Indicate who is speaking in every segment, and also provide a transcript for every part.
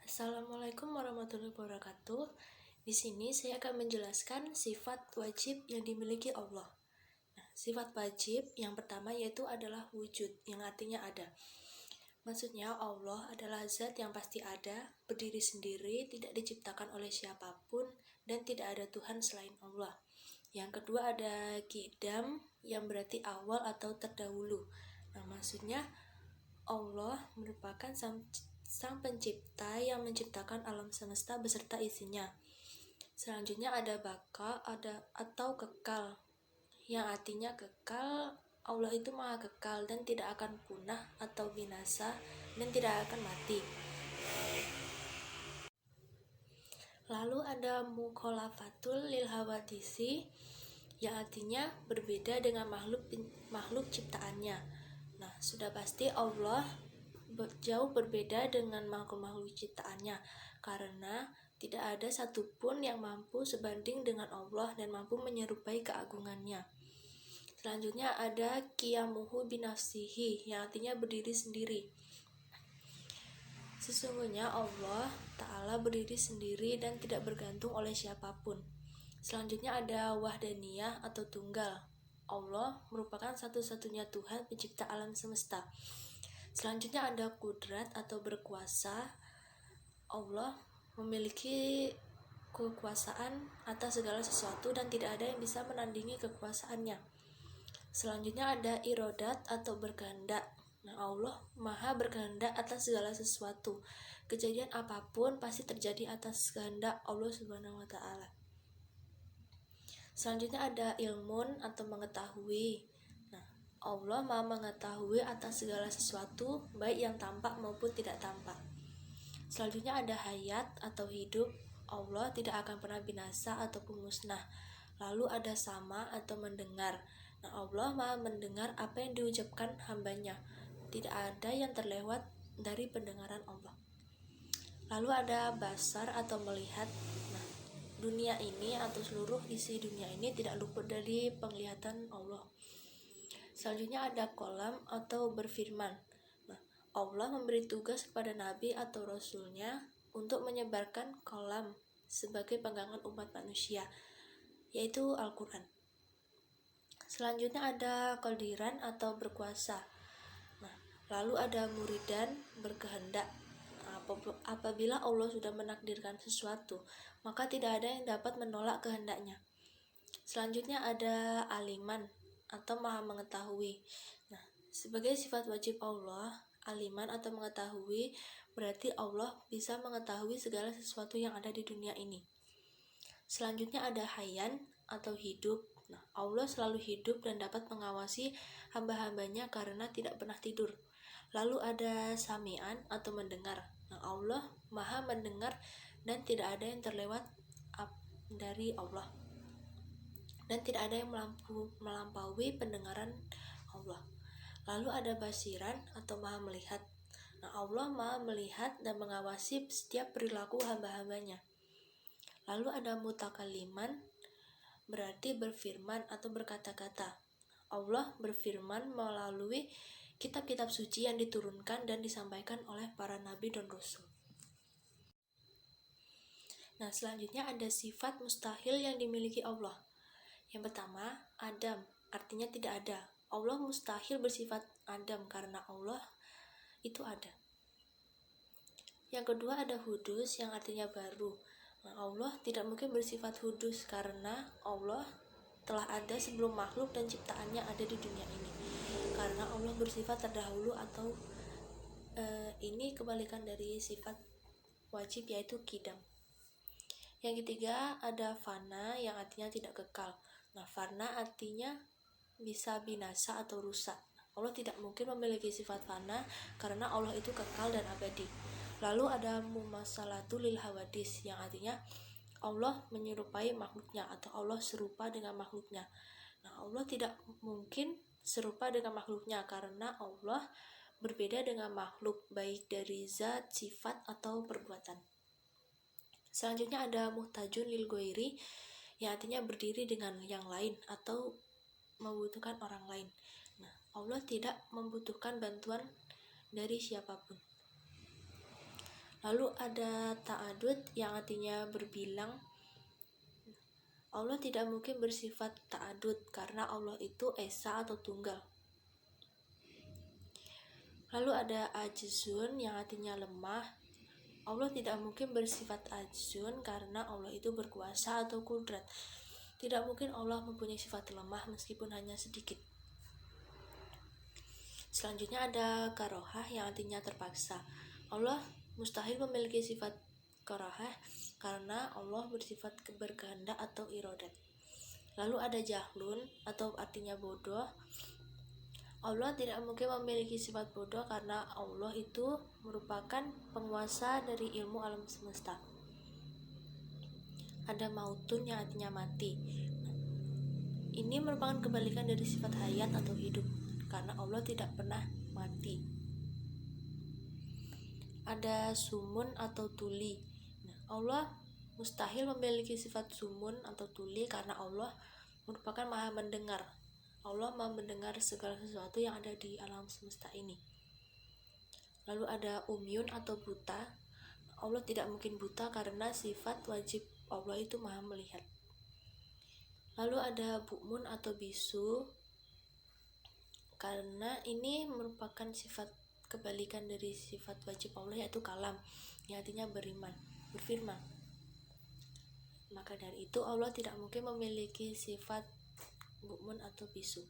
Speaker 1: Assalamualaikum warahmatullahi wabarakatuh. Di sini saya akan menjelaskan sifat wajib yang dimiliki Allah. Sifat wajib yang pertama yaitu adalah wujud, yang artinya ada. Maksudnya Allah adalah zat yang pasti ada, berdiri sendiri, tidak diciptakan oleh siapapun, dan tidak ada Tuhan selain Allah. Yang kedua ada qidam, yang berarti awal atau terdahulu. Maksudnya Allah merupakan sang pencipta yang menciptakan alam semesta beserta isinya. Selanjutnya ada baka atau kekal, yang artinya kekal. Allah itu maha kekal dan tidak akan punah atau binasa dan tidak akan mati. Lalu ada mukhalafatul lil hawadisi, yang artinya berbeda dengan makhluk ciptaannya. Sudah pasti Allah jauh berbeda dengan makhluk ciptaannya, karena tidak ada satupun yang mampu sebanding dengan Allah dan mampu menyerupai keagungannya. Selanjutnya ada qiyamuhu binafsihi, yang artinya berdiri sendiri. Sesungguhnya Allah Ta'ala berdiri sendiri dan tidak bergantung oleh siapapun. Selanjutnya ada wahdaniyah atau tunggal. Allah merupakan satu-satunya Tuhan pencipta alam semesta. Selanjutnya ada kudrat atau berkuasa. Allah memiliki kekuasaan atas segala sesuatu dan tidak ada yang bisa menandingi kekuasaannya. Selanjutnya ada irodat atau berkehendak. Allah maha berkehendak atas segala sesuatu. Kejadian apapun pasti terjadi atas kehendak Allah Subhanahu wa Ta'ala. Selanjutnya ada ilmun atau mengetahui. Allah maha mengetahui atas segala sesuatu, baik yang tampak maupun tidak tampak. Selanjutnya ada hayat atau hidup. Allah tidak akan pernah binasa ataupun musnah. Lalu ada sama atau mendengar. Allah maha mendengar apa yang diucapkan hambanya. Tidak ada yang terlewat dari pendengaran Allah. Lalu ada basar atau melihat. Dunia ini atau seluruh isi dunia ini tidak luput dari penglihatan Allah. Selanjutnya ada kolam atau berfirman. Allah memberi tugas kepada Nabi atau Rasulnya untuk menyebarkan kolam sebagai pegangan umat manusia, yaitu Al-Quran. Selanjutnya ada qadiran atau berkuasa. Lalu ada muridan, berkehendak. Apabila Allah sudah menakdirkan sesuatu, maka tidak ada yang dapat menolak kehendaknya. Selanjutnya ada aliman atau maha mengetahui. Sebagai sifat wajib Allah, aliman atau mengetahui berarti Allah bisa mengetahui segala sesuatu yang ada di dunia ini. Selanjutnya ada hayan atau hidup. Allah selalu hidup dan dapat mengawasi hamba-hambanya karena tidak pernah tidur. Lalu ada sami'an atau mendengar. Allah maha mendengar dan tidak ada yang terlewat dari Allah, dan tidak ada yang melampaui pendengaran Allah. Lalu ada basiran atau maha melihat. Allah maha melihat dan mengawasi setiap perilaku hamba-hambanya. Lalu ada mutakaliman, berarti berfirman atau berkata-kata. Allah berfirman melalui kitab-kitab suci yang diturunkan dan disampaikan oleh para nabi dan rasul. Selanjutnya ada sifat mustahil yang dimiliki Allah. Yang pertama, Adam, artinya tidak ada. Allah mustahil bersifat Adam karena Allah itu ada. Yang kedua ada hudus, yang artinya baru. Allah tidak mungkin bersifat hudus karena Allah telah ada sebelum makhluk dan ciptaannya ada di dunia ini. Karena Allah bersifat terdahulu atau ini kebalikan dari sifat wajib yaitu qidam. Yang ketiga ada fana, yang artinya tidak kekal. Fana artinya bisa binasa atau rusak. Allah tidak mungkin memiliki sifat fana karena Allah itu kekal dan abadi. Lalu ada mumasalatul lil hawadis, yang artinya Allah menyerupai makhluknya atau Allah serupa dengan makhluknya. Allah tidak mungkin serupa dengan makhluknya karena Allah berbeda dengan makhluk baik dari zat, sifat atau perbuatan. Selanjutnya ada muhtajun lil ghairi, yang artinya berdiri dengan yang lain atau membutuhkan orang lain. Allah tidak membutuhkan bantuan dari siapapun. Lalu ada ta'adud yang artinya berbilang. Allah tidak mungkin bersifat ta'adud karena Allah itu esa atau tunggal. Lalu ada ajzun yang artinya lemah. Allah tidak mungkin bersifat ajzun karena Allah itu berkuasa atau kudrat. Tidak mungkin Allah mempunyai sifat lemah meskipun hanya sedikit. Selanjutnya ada karohah yang artinya terpaksa. Allah mustahil memiliki sifat karohah karena Allah bersifat berkehendak atau iradat. Lalu ada jahlun atau artinya bodoh. Allah tidak mungkin memiliki sifat bodoh karena Allah itu merupakan penguasa dari ilmu alam semesta. Ada mautun yang artinya mati. Ini merupakan kebalikan dari sifat hayat atau hidup karena Allah tidak pernah mati. Ada sumun atau tuli. Allah mustahil memiliki sifat sumun atau tuli karena Allah merupakan maha mendengar. Allah maha mendengar segala sesuatu yang ada di alam semesta ini. Lalu ada umyun atau buta. Allah tidak mungkin buta karena sifat wajib Allah itu maha melihat. Lalu ada bukmun atau bisu, karena ini merupakan sifat kebalikan dari sifat wajib Allah, yaitu kalam, yang artinya berfirman. Maka dari itu Allah tidak mungkin memiliki sifat bukmun atau bisu.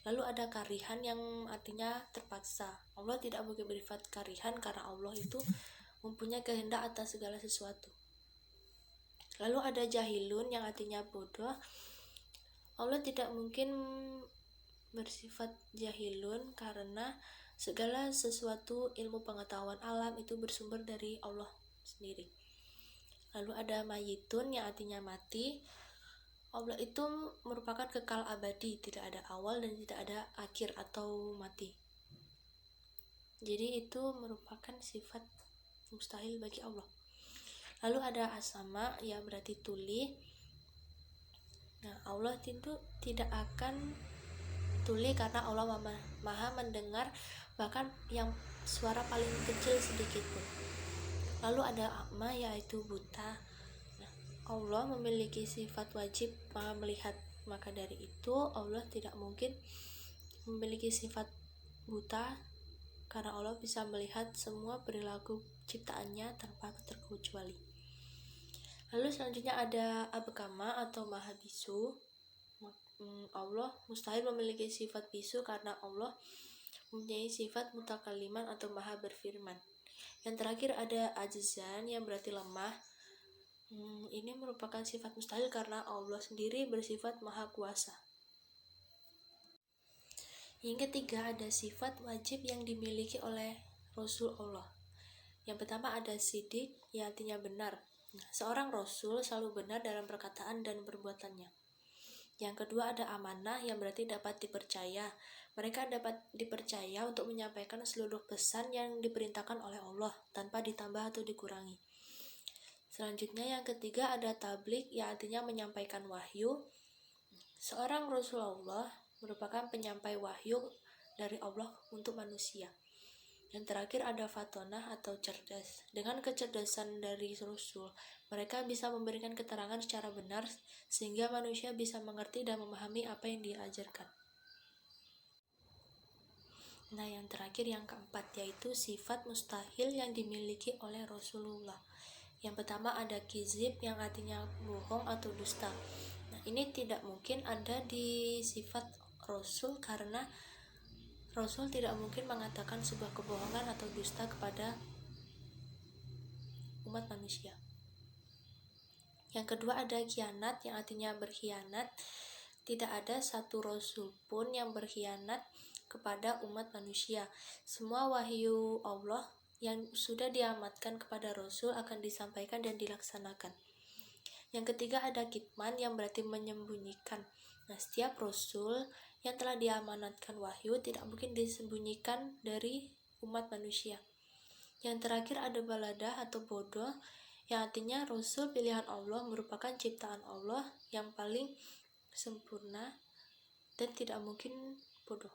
Speaker 1: Lalu ada karihan yang artinya terpaksa. Allah tidak mungkin bersifat karihan karena Allah itu mempunyai kehendak atas segala sesuatu. Lalu ada jahilun yang artinya bodoh. Allah tidak mungkin bersifat jahilun karena segala sesuatu ilmu pengetahuan alam itu bersumber dari Allah sendiri. Lalu ada mayitun yang artinya mati. Allah itu merupakan kekal abadi, tidak ada awal dan tidak ada akhir atau mati. Jadi itu merupakan sifat mustahil bagi Allah. Lalu ada asama yang berarti tuli. Nah, Allah itu tidak akan tuli karena Allah maha mendengar bahkan yang suara paling kecil sedikit pun. Lalu ada akma yaitu buta. Allah memiliki sifat wajib maha melihat, maka dari itu Allah tidak mungkin memiliki sifat buta karena Allah bisa melihat semua perilaku ciptaannya tanpa terkecuali. Lalu selanjutnya ada abkama atau maha bisu. Allah mustahil memiliki sifat bisu karena Allah mempunyai sifat mutakaliman atau maha berfirman. Yang terakhir ada ajzan yang berarti lemah. Ini merupakan sifat mustahil karena Allah sendiri bersifat maha kuasa. Yang ketiga ada sifat wajib yang dimiliki oleh Rasul Allah. Yang pertama ada sidik yang artinya benar. Seorang Rasul selalu benar dalam perkataan dan perbuatannya. Yang kedua ada amanah yang berarti dapat dipercaya. Mereka dapat dipercaya untuk menyampaikan seluruh pesan yang diperintahkan oleh Allah tanpa ditambah atau dikurangi. Selanjutnya yang ketiga ada tabligh yang artinya menyampaikan wahyu. Seorang Rasulullah merupakan penyampai wahyu dari Allah untuk manusia. Yang terakhir ada fatonah atau cerdas. Dengan kecerdasan dari Rasul, mereka bisa memberikan keterangan secara benar sehingga manusia bisa mengerti dan memahami apa yang diajarkan. Nah, yang terakhir yang keempat yaitu sifat mustahil yang dimiliki oleh Rasulullah. Yang pertama ada kizib yang artinya bohong atau dusta. Nah, ini tidak mungkin ada di sifat Rasul karena Rasul tidak mungkin mengatakan sebuah kebohongan atau dusta kepada umat manusia. Yang kedua ada khianat yang artinya berkhianat. Tidak ada satu Rasul pun yang berkhianat kepada umat manusia. Semua wahyu Allah yang sudah diamanatkan kepada Rasul akan disampaikan dan dilaksanakan. Yang ketiga ada kitman yang berarti menyembunyikan. Nah, setiap Rasul yang telah diamanatkan wahyu tidak mungkin disembunyikan dari umat manusia. Yang terakhir ada baladah atau bodoh yang artinya Rasul pilihan Allah merupakan ciptaan Allah yang paling sempurna dan tidak mungkin bodoh.